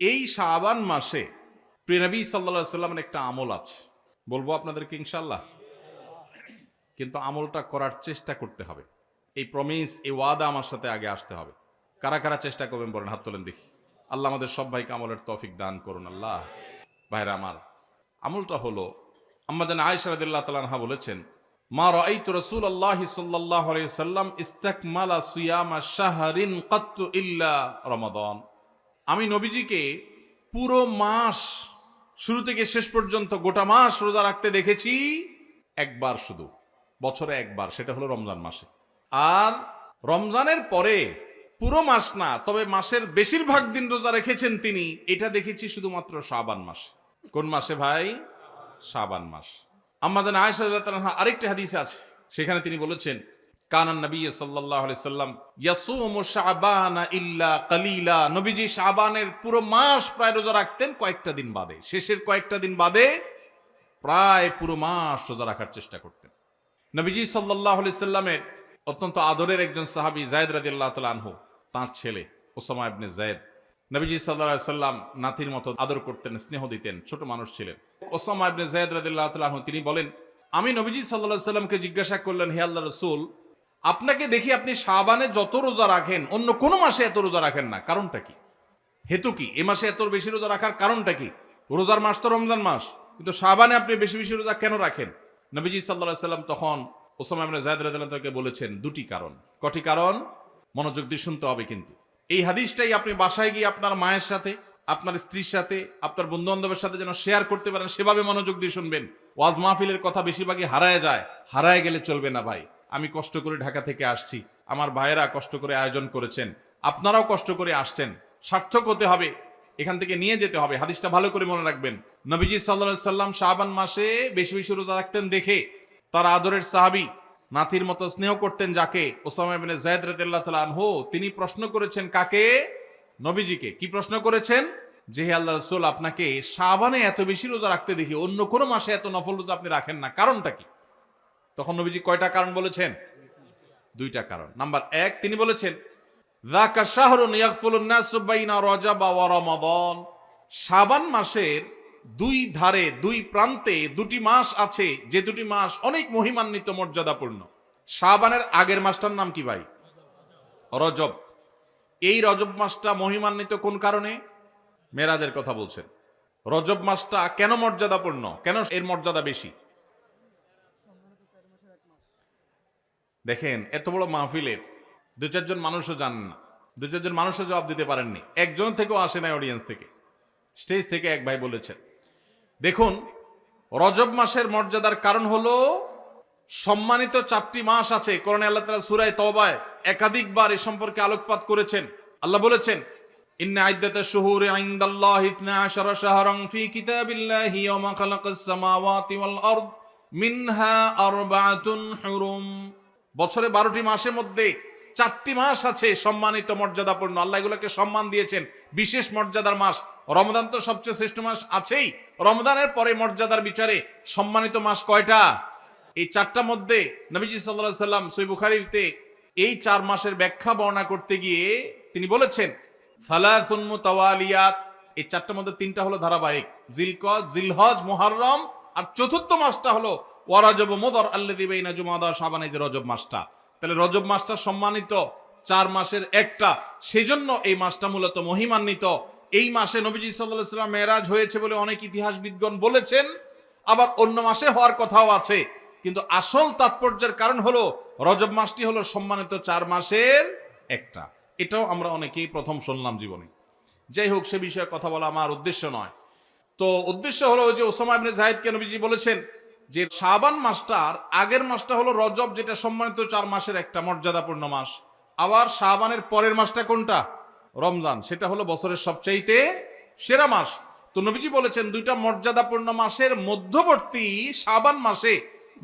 এই শাবান মাসে প্রিয় নবী সাল্লাল্লাহু আলাইহি সাল্লামের একটা আমল আছে, বলবো আপনাদেরকে ইনশাআল্লাহ, কিন্তু আমলটা করার চেষ্টা করতে হবে। এই প্রমিস, এই ওয়াদা আমার সাথে আগে আসতে হবে। কারা কারা চেষ্টা করবেন বলেন, হাত তোলেন দেখি। আল্লাহ আমাদের সব ভাইকে আমলের তৌফিক দান করুন। আল্লাহ। ভাইরা আমার, আমলটা হলো, আম্মা জান আয়েশা রাদিয়াল্লাহু তাআলা আনহা বলেছেন, মা রাআইতু রাসূলুল্লাহি সাল্লাল্লাহু আলাইহি ওয়াসাল্লাম ইসতাকমালা সিয়ামা শাহরিন কাত্তু ইল্লা রমাদান। আমি নবীজিকে পুরো মাস শুরু থেকে শেষ পর্যন্ত গোটা মাস রোজা রাখতে দেখেছি একবার, শুধু বছরে একবার, সেটা হলো রমজান মাসে। আর রমজানের পরে পুরো মাস না, তবে মাসের বেশিরভাগ দিন রোজা রেখেছেন তিনি, এটা দেখেছি শুধুমাত্র শাবান মাসে। কোন মাসে ভাই? শাবান মাস। আম্মা জান আয়েশা রাদিয়াল্লাহু আনহা আরেকটি হাদিসে আছে, সেখানে তিনি বলেছেন, কানান নবী সাল্লাল্লাহু আলাইহি সাল্লাম ইয়াসুমু শাবানা ইল্লা কালিলা। নবীজি শাবানের পুরো মাস প্রায় রোজা রাখতেন, কয়েকটা দিন বাদে, শেষের কয়েকটা দিন বাদে প্রায় পুরো মাস রোজা রাখার চেষ্টা করতেন। নবীজি সাল্লাল্লাহু আলাইহি সাল্লামের অত্যন্ত আদরের একজন সাহাবী যায়েদ রাদিয়াল্লাহু তাআলা আনহু, তার ছেলে ওসামা ইবনে যায়েদ, নবীজি সাল্লাল্লাহু আলাইহি সাল্লাম নাতির মতো আদর করতেন, স্নেহ দিতেন, ছোট মানুষ ছিলেন। ওসামা ইবনে যায়েদ রাদিয়াল্লাহু তাআলা আনহু তিনি বলেন, আমি নবীজি সাল্লাল্লাহু আলাইহি সাল্লামকে জিজ্ঞাসা করলেন, হে আল্লাহর রাসূল, আপনাকে দেখি আপনি শাবানে যত রোজা রাখেন অন্য কোন মাসে এত রোজা রাখেন না, কারণটা কি? হেতু কি? এ মাসে এত বেশি রোজা রাখার কারণটা কি? রোজার মাস তো রমজান মাস, কিন্তু শাবানে আপনি বেশি বেশি রোজা কেন রাখেন? নবীজি সাল্লাল্লাহু আলাইহি সাল্লাম তখন ওসামা ইবনে যায়েদ রাদিয়াল্লাহু তাআলাকে বলেছেন দুটি কারণ। কটি কারণ? মনোযোগ দিয়ে শুনতে হবে কিন্তু। এই হাদিসটাই আপনি বাসায় গিয়ে আপনার মায়ের সাথে, আপনার স্ত্রীর সাথে, আপনার বন্ধু বান্ধবের সাথে যেন শেয়ার করতে পারেন, সেভাবে মনোযোগ দিয়ে শুনবেন। ওয়াজ মাহফিলের কথা বেশিরভাগই হারায় যায়, হারায় গেলে চলবে না ভাই। আমি কষ্ট করে ঢাকা থেকে আসছি, আমার ভাইয়েরা কষ্ট করে আয়োজন করেছেন, আপনারাও কষ্ট করে আসছেন, সার্থক হতে হবে, এখান থেকে নিয়ে যেতে হবে। হাদিসটা ভালো করে মনে রাখবেন। নবীজি সাল্লাল্লাহু আলাইহি সাল্লাম শাবান মাসে বেশি বেশি রোজা রাখতেন দেখে তার আদরের সাহাবী, নাতির মতো স্নেহ করতেন যাকে, ওসামা ইবনে যায়েদ রাদিয়াল্লাহু তাআলা আনহু, তিনি প্রশ্ন করেছেন কাকে? নবীজিকে। কি প্রশ্ন করেছেন? যে হে আল্লাহর রাসূল, আপনাকে শাবানে এত বেশি রোজা রাখতে দেখি, অন্য কোন মাসে এত নফল রোজা আপনি রাখেন না, কারণটা কি? তখন নবীজি কয়টা কারণ বলেছেন? দুইটা কারণ। নাম্বার এক, তিনি বলেছেন, যাকা শাহরুন ইয়াগফুলুন নাসু বাইনা রজব ওয়া রমাদান। শাবান মাসের দুই ধারে, দুই প্রান্তে দুটি মাস আছে, যে দুটি মাস অনেক মহিমান্বিত, মর্যাদাপূর্ণ। শাবানের আগের মাসটার নাম কি ভাই? রজব। এই রজব মাসটা মহিমান্বিত কোন কারণে? মেরাজের কথা বলছেন। রজব মাসটা কেন মর্যাদাপূর্ণ, কেন এর মর্যাদা বেশি? দেখেন, এত বড় মাহফিলের দু চারজন মানুষও জানেন না, দু চারজন মানুষও জবাব দিতে পারেননি, একজন থেকেও আসে নাই অডিয়েন্স থেকে। স্টেজ থেকে এক ভাই বলেছেন, দেখুন, রজব মাসের মর্যাদার কারণ হলো সম্মানিত 4টি মাস আছে। কোরআনে আল্লাহ তাআলা সূরা তাওবায় একাধিকবার এ সম্পর্কে আলোকপাত করেছেন। আল্লাহ বলেছেন, ইন্না ইদ্দাতাশ শুহুরি ইনদাল্লাহি 12 শাহরান ফি কিতাবিল্লাহি ইয়াওমা খালাকাস সামাওয়াতি ওয়াল আরদ মিনহা আরবাআতুন হুরুম। বছরে 12টি মাসের মধ্যে 4টি মাস আছে সম্মানিত, মর্যাদাপূর্ণ। আল্লাহ এগুলোকে সম্মান দিয়েছেন, বিশেষ মর্যাদার মাস। রমজান তো সবচেয়ে শ্রেষ্ঠ মাস আছেই, রমজানের পরে মর্যাদার বিচারে সম্মানিত মাস কয়টা? এই 4টার মধ্যে নবীজি সাল্লাল্লাহু আলাইহি সাল্লাম সহিহ বুখারীতে এই 4 মাসের ব্যাখ্যা বর্ণনা করতে গিয়ে তিনি বলেছেন, সালাসুন মুতাওয়ালিয়াত। এই 4টার মধ্যে 3টা হলো ধারাবাহিক, জিলকদ, জিলহজ, মুহররম, আর চতুর্থ মাসটা হলো ওয়া রজব মুদর আল্লাযী বাইনা জুমাদা শাবান, এই যে রজব মাসটা। তাহলে রজব মাসটা সম্মানিত 4 মাসের একটা, সেজন্য এই মাসটা মূলত মহিমান্বিত। এই মাসে নবীজি সাল্লাল্লাহু আলাইহি সাল্লাম মেরাজ হয়েছে বলে অনেক ইতিহাসবিদগণ বলেছেন, আবার অন্য মাসে হওয়ার কথাও আছে, কিন্তু আসল তাৎপর্যের কারণ হলো রজব মাসটি হলো সম্মানিত 4 মাসের একটা। এটাও আমরা অনেকেই প্রথম শুনলাম জীবনে। যাই হোক, সে বিষয়ে কথা বলা আমার উদ্দেশ্য নয়। তো উদ্দেশ্য হলো যে ওসামা ইবনে যায়েদকে নবীজি বলেছেন যে শাবান মাসটার আগের মাসটা হলো রজব, যেটা সম্মানিত 4 মাসের একটা, মর্যাদাপূর্ণ মাস। আবার শাবানের পরের মাসটা কোনটা? রমজান, সেটা হলো বছরের সবচাইতে সেরা মাস। তো নবীজি বলেছেন, দুইটা মর্যাদাপূর্ণ মাসের মধ্যবর্তী শাবান মাসে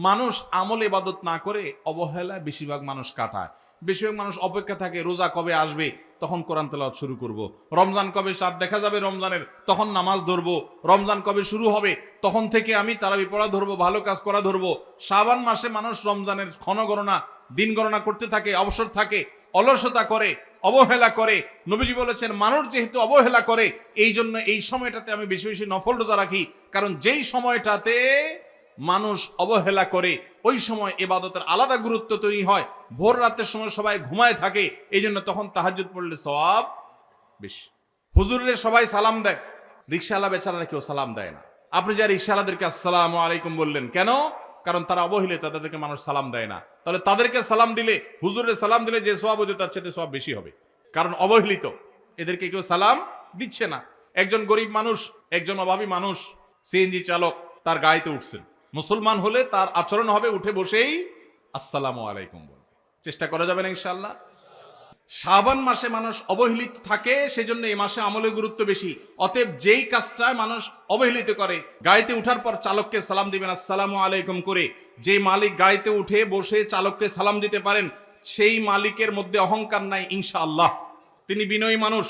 মানুষ আমল ইবাদত না করে অবহেলায় বেশিরভাগ মানুষ কাটায়। বেশিরভাগ মানুষ অপেক্ষা থাকে রোজা কবে আসবে, তখন কোরআন তেলাওয়াত শুরু করব। রমজান কবে চাঁদ দেখা যাবে রমজানের, তখন নামাজ ধরবো। রমজান কবে শুরু হবে, তখন থেকে আমি তারাবি পড়া ধরবো, ভালো কাজ করা ধরবো। শাবান মাসে মানুষ রমজানের ক্ষণ গণনা, দিন গণনা করতে থাকে, অবসর থাকে, অলসতা করে, অবহেলা করে। নবীজি বলেছেন মানুষ যেহেতু অবহেলা করে, এই জন্য এই সময়টাতে আমি বেশি বেশি নফল রোজা রাখি, কারণ যেই সময়টাতে মানুষ অবহেলা করে ওই সময় ইবাদতের আলাদা গুরুত্ব তৈরি হয়। ভোর রাতের সময় সবাই ঘুমায় থাকে, এই জন্য তখন তাহাজ্জুদ পড়লে সওয়াব বেশি। হুজুরের সবাই সালাম দেয়, রিকশাওয়ালা বেচারারা কেউ সালাম দেয় না। আপনি যা রিকশাওয়ালাদেরকে আসসালামু আলাইকুম বললেন কেন? কারণ তারা অবহেলিত, তাদেরকে মানুষ সালাম দেয় না। তাহলে তাদেরকে সালাম দিলে, হুজুরের সালাম দিলে যে সওয়াব হতো তার চেয়ে সওয়াব বেশি হবে, কারণ অবহেলিত, এদেরকে কেউ সালাম দিচ্ছে না। একজন গরিব মানুষ, একজন অভাবী মানুষ, সিএনজি চালক, তার গাড়িতে উঠছেন, মুসলমান হলে তার আচরণ হবে উঠে বসেই আসসালামু আলাইকুম বলবে। চেষ্টা করা যাবে না ইনশাআল্লাহ? শাবান মাসে মানুষ অবহেলিত থাকে, সেজন্য এই মাসে আমলের গুরুত্ব বেশি। অতএব যেই কাজটা মানুষ অবহেলিত করে, গাড়িতে উঠার পর চালককে সালাম দিবেন আসসালামু আলাইকুম করে। যে মালিক গাড়িতে উঠে বসে চালককে সালাম দিতে পারেন, সেই মালিকের মধ্যে অহংকার নাই ইনশাআল্লাহ, তিনি বিনয়ী মানুষ।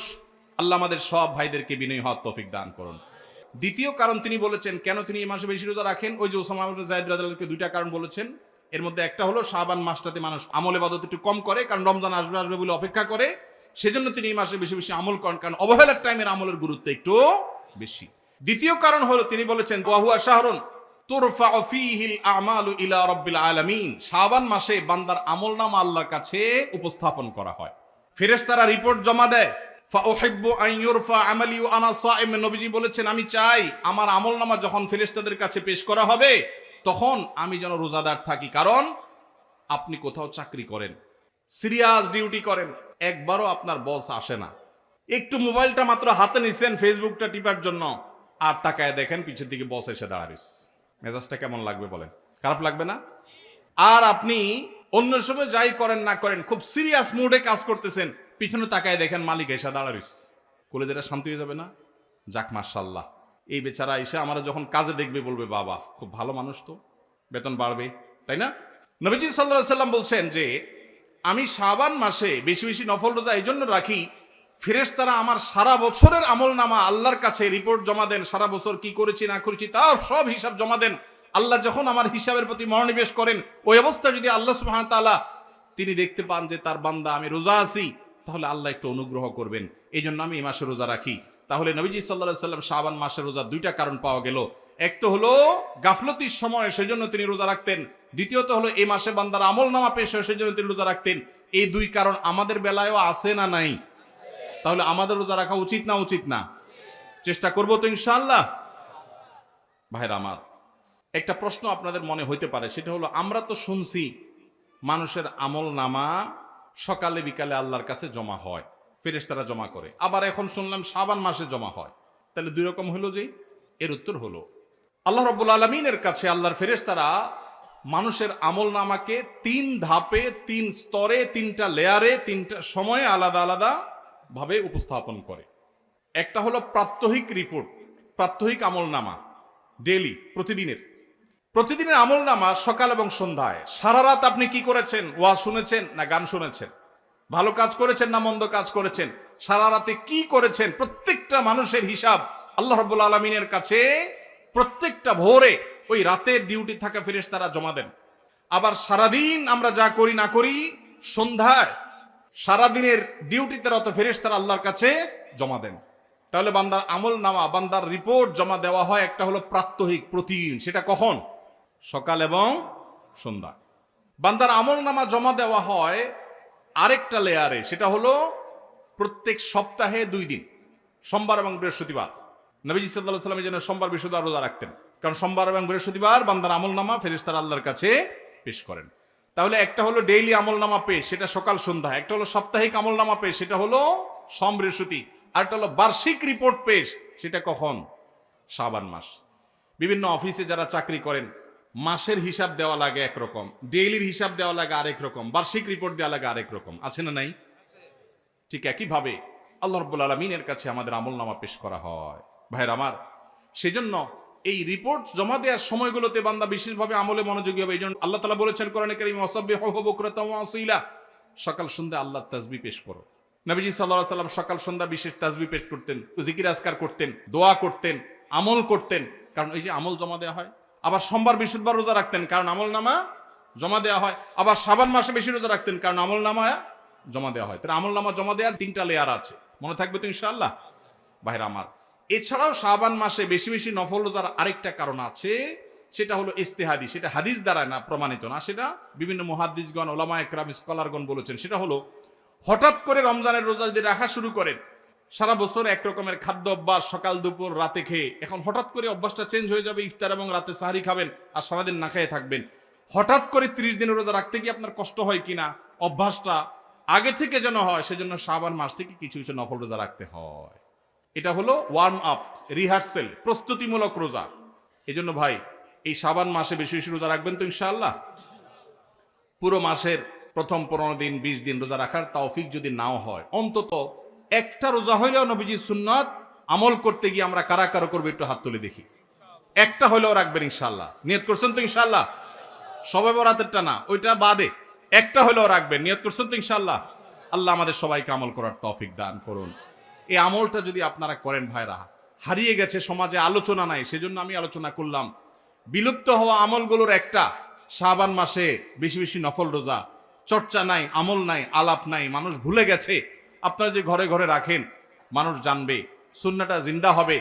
আল্লাহ আমাদের সব ভাইদেরকে বিনয়ী হওয়ার তৌফিক দান করুন। দ্বিতীয় কারণ তিনি বলেছেন কেন তিনি এই মাসে বেশি রোজা রাখেন, ওই যে ওসামা ইবনে যায়েদ রাদিয়াল্লাহু আনহু দুইটা কারণ বলেছেন। এর মধ্যে একটা হলো শাবান মাসটাতে মানুষ আমল ইবাদত একটু কম করে, কারণ রমজান আসবে আসবে বলে অপেক্ষা করে, সেজন্য তিনি এই মাসে বেশি বেশি আমল করেন, কারণ অবহেলার টাইমের আমলের গুরুত্ব একটু বেশি। দ্বিতীয় কারণ হলো তিনি বলেছেন ওয়া হুয়া শাহরুন তুরফাউ ফীহিল আমালু ইলা রাব্বিল আলামিন, শাবান মাসে বান্দার আমলনামা আল্লাহর কাছে উপস্থাপন করা হয়, ফেরেশতারা রিপোর্ট জমা দেয়। ফাউহিব্বু আন ইউরফা আমালি ওয়া আনা সাইম, নবীজি বলেছেন আমি চাই আমার আমলনামা যখন ফেরেশতাদের কাছে পেশ করা হবে তখন আমি যেন রোজাদার থাকি। কারণ আপনি কোথাও চাকরি করেন, সিরিয়াস ডিউটি করেন, একবারও আপনার বস আসে না, একটু মোবাইলটা মাত্র হাতে নিছেন ফেসবুকটা টিপার জন্য, আর তাকায় দেখেন পিছের দিকে বস এসে দাঁড়াইছে, মেজাজটা কেমন লাগবে বলেন? খারাপ লাগবে না? আর আপনি অন্য সময় যাই করেন না করেন, খুব সিরিয়াস মুডে কাজ করতেছেন, পিছনে তাকায় দেখেন মালিক এসে দাঁড়াইছে, কলেজেটা শান্তি হয়ে যাবে না? যাক মাশাআল্লাহ, এই বেচারা এসে আমরা যখন কাজে দেখবে বলবে বাবা খুব ভালো মানুষ, তো বেতন বাড়বে, তাই না? নবীজি সাল্লাল্লাহু আলাইহি সাল্লাম বলছেন যে আমি শাবান মাসে বেশি বেশি নফল রোজা এই জন্য রাখি, ফেরেশতারা আমার সারা বছরের আমলনামা আল্লাহর কাছে রিপোর্ট জমা দেন, সারা বছর কি করেছি না করেছি তার সব হিসাব জমা দেন। আল্লাহ যখন আমার হিসাবের প্রতি মনোনিবেশ করেন, ওই অবস্থা যদি আল্লাহ সুবহানাহু ওয়া তাআলা তিনি দেখতে পান যে তার বান্দা আমি রোজা আছি, তাহলে আল্লাহ একটু অনুগ্রহ করবেন, এই জন্য আমি এই মাসে রোজা রাখি। তাহলে নবীজি সাল্লাল্লাহু আলাইহি সাল্লাম শাবান মাসের রোজা দুইটা কারণ পাওয়া গেল, এক তো হলো গাফলতির সময় সেজন্য তিনি রোজা রাখতেন, দ্বিতীয়ত হলো এই মাসে বান্দার আমলনামা পেশ হয় সেজন্য তিনি রোজা রাখতেন। এই দুই কারণ আমাদের বেলায়ও আছে না নাই? তাহলে আমাদের রোজা রাখা উচিত না উচিত না? চেষ্টা করব তো ইনশাআল্লাহ। ভাইরা আমার, একটা প্রশ্ন আপনাদের মনে হইতে পারে, সেটা হলো আমরা তো শুনছি মানুষের আমলনামা সকালে বিকালে আল্লাহর কাছে জমা হয়, ফেরেশতারা জমা করে, আবার এখন শুনলাম শাবান মাসে জমা হয়, তাহলে দুই রকম হলো যে? এর উত্তর হলো আল্লাহ রাব্বুল আলামিনের কাছে আল্লাহর ফেরেশতারা মানুষের আমলনামাকে তিন ধাপে, তিন স্তরে, তিনটা লেয়ারে, তিনটা সময়ে আলাদা আলাদা ভাবে উপস্থাপন করে। একটা হলো প্রাত্যহিক রিপোর্ট, প্রাত্যহিক আমলনামা, ডেইলি, প্রতিদিনের আমলনামা সকাল এবং সন্ধ্যায়, সারা রাত আপনি কি করেছেন, ওয়াজ শুনেছেন না গান শুনেছেন, ভালো কাজ করেছেন না মন্দ কাজ করেছেন, সারা রাতে কি করেছেন, প্রত্যেকটা মানুষের হিসাব আল্লাহ রাব্বুল আলামিনের কাছে প্রত্যেকটা ভোরে ওই রাতের ডিউটি থাকা ফেরেশতারা জমা দেন। আবার সারাদিন আমরা যা করি না করি, সন্ধ্যায় সারাদিনের ডিউটিতে রত ফেরেশতারা আল্লাহর কাছে জমা দেন। তাহলে বান্দার আমলনামা, বান্দার রিপোর্ট জমা দেওয়া হয়, একটা হলো প্রাত্যহিক, প্রতিদিন, সেটা কখন? সকাল এবং সন্ধ্যা। বান্দার আমলনামা জমা দেওয়া হয় আরেকটা লেয়ারে, সেটা হলো প্রত্যেক সপ্তাহে 2 দিন, সোমবার এবং বৃহস্পতিবার। নবীজি সাল্লাল্লাহু আলাইহি ওয়াসাল্লাম যেন সোমবার বৃহস্পতিবার রোজা রাখতেন, কারণ সোমবার এবং বৃহস্পতিবার বান্দার আমলনামা ফেরেশতারা আল্লাহর কাছে পেশ করেন। তাহলে একটা হলো ডেইলি আমলনামা পেশ, সেটা সকাল সন্ধ্যা, একটা হলো সাপ্তাহিক আমলনামা পেশ, সেটা হলো সোম বৃহস্পতি, আরেকটা হলো বার্ষিক রিপোর্ট পেশ, সেটা কখন? শাবান মাস। বিভিন্ন অফিসে যারা চাকরি করেন মাসের হিসাব দেওয়া লাগে একরকম, ডেইলির হিসাব দেওয়া লাগে আরেক রকম, বার্ষিক রিপোর্ট দেওয়া লাগে আরেক রকম, আছে না নাই? ঠিক একইভাবে আল্লাহ রাব্বুল আলামিনের কাছে আমাদের আমলনামা পেশ করা হয়। ভাইরা আমার, সেজন্য এই রিপোর্ট জমা দেওয়ার সময়গুলোতে বান্দা বিশেষভাবে আমলে মনোযোগী হবে। এই জন্য আল্লাহ তাআলা বলেছেন কোরআনে কারীমে ওয়াসাব্বিহুহু বুকরাতাও ওয়া আসীলা, সকাল সন্ধ্যা আল্লাহর তাসবিহ পেশ করো। নবীজি সাল্লাল্লাহু আলাইহি সাল্লাম সকাল সন্ধ্যা বিশেষ তাসবিহ পেশ করতেন, জিকির আজকার করতেন, দোয়া করতেন, আমল করতেন, কারণ এই যে আমল জমা দেওয়া হয়। আবার সোমবার বৃহস্পতিবার রোজা রাখতেন, কারণ আমলনামা জমা দেওয়া হয়। আবার শাবান মাসে বেশি রোজা রাখতেন, কারণ আমলনামা জমা দেওয়া হয়। তাহলে আমল নামা জমা দেওয়ার 3টা লেয়ার আছে, মনে থাকবে তো ইনশাআল্লাহ ভাইরা আমার। এছাড়াও শাবান মাসে বেশি বেশি নফল রোজার আরেকটা কারণ আছে, সেটা হলো ইস্তেহাদি, সেটা হাদিস দ্বারা না প্রমাণিত না, সেটা বিভিন্ন মুহাদ্দিসগণ, ওলামা একরাম, স্কলারগণ বলেছেন। সেটা হলো হঠাৎ করে রমজানের রোজা যদি রাখা শুরু করেন, সারা বছর এক রকমের খাদ্য অভ্যাস, সকাল দুপুর রাতে খেয়ে, এখন হঠাৎ করে অভ্যাসটা চেঞ্জ হয়ে যাবে, ইফতার এবং রাতে সাহারি খাবেন আর সারাদিন না খেয়ে থাকবেন। হঠাৎ করে 30 দিনের রোজা রাখতে কি আপনার কষ্ট হয় কিনা, অভ্যাসটা আগে থেকে যেন হয়, সেজন্য শাবান মাস থেকে কিছু কিছু নফল রোজা রাখতে হয়। এটা হলো ওয়ার্ম আপ, রিহার্সেল, প্রস্তুতিমূলক রোজা। এই জন্য ভাই এই শাবান মাসে বেশি বেশি রোজা রাখবেন তো ইনশাআল্লাহ। পুরো মাসের প্রথম 15 দিন 20 দিন রোজা রাখার তৌফিক যদি নাও হয়, অন্তত একটা রোজা হইলেও নবীজির সুন্নাত আমল করতে গিয়ে আমরা কারা কারা করবো একটু হাত তুলে দেখি। একটা হইলেও রাখবেন ইনশাআল্লাহ, নিয়ত করছেন তো ইনশাআল্লাহ। সবে বরাতেরটা না, ওইটা বাদে একটা হইলেও রাখবেন, নিয়ত করছেন তো ইনশাআল্লাহ। আল্লাহ আমাদের সবাইকে আমল করার তৌফিক দান করুন। এই আমলটা যদি আপনারা করেন ভাইরা, হারিয়ে গেছে সমাজে, আলোচনা নাই, সেজন্য আমি আলোচনা করলাম। বিলুপ্ত হওয়া আমলগুলোর একটা শাবান মাসে বেশি বেশি নফল রোজা। চর্চা নাই, আমল নাই, আলাপ নাই, মানুষ ভুলে গেছে। আপনারা যে ঘরে ঘরে রাখেন, মানুষ জানবে, সুন্নাহটা জিন্দা হবে,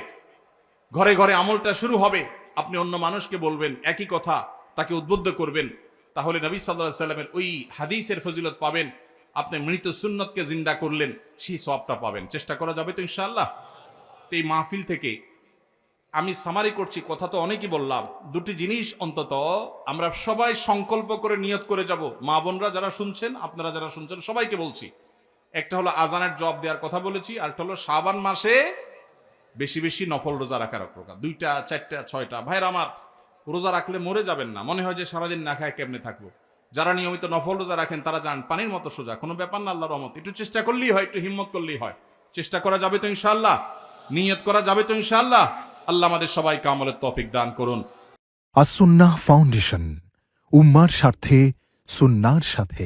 ঘরে ঘরে আমলটা শুরু হবে। আপনি অন্য মানুষকে বলবেন একই কথা, তাকে উদ্বুদ্ধ করবেন, তাহলে নবী সাল্লাল্লাহু আলাইহি সাল্লামের ওই হাদিসের ফজিলত পাবেন। আপনি মৃত সুন্নতকে জিন্দা করলেন, সেই সওয়াবটা পাবেন। চেষ্টা করা যাবে তো ইনশাআল্লাহ। তো এই মাহফিল থেকে আমি সামারি করছি, কথা তো অনেকই বললাম। দুটি জিনিস অন্তত আমরা সবাই সংকল্প করে নিয়ত করে যাব। মা বোনরা যারা শুনছেন, আপনারা যারা শুনছেন, সবাইকে বলছি, একটা হলো আজানের জবাব দেওয়ার কথা বলেছি, আর একটা হলো শাবান মাসে বেশি বেশি নফল রোজা রাখার প্রকার। 2টা 4টা 6টা ভাইরা আমার, রোজা রাখলে মরে যাবেন না, মনে হয় যে সারাদিন না খায় কেমনে থাকবো। যারা নিয়মিত নফল রোজা রাখেন তারা জান পানির মতো সোজা, কোনো ব্যাপার না, আল্লাহর রহমত। একটু চেষ্টা করলেই হয়, একটু হিম্মত করলেই হয়। চেষ্টা করা যাবে তো ইনশাআল্লাহ, নিয়ত করা যাবে তো ইনশাআল্লাহ। আল্লাহ আমাদের সবাইকে আমলের তৌফিক দান করুন। আসুন্নাহ ফাউন্ডেশন, উম্মার স্বার্থে সুন্নাহর সাথে।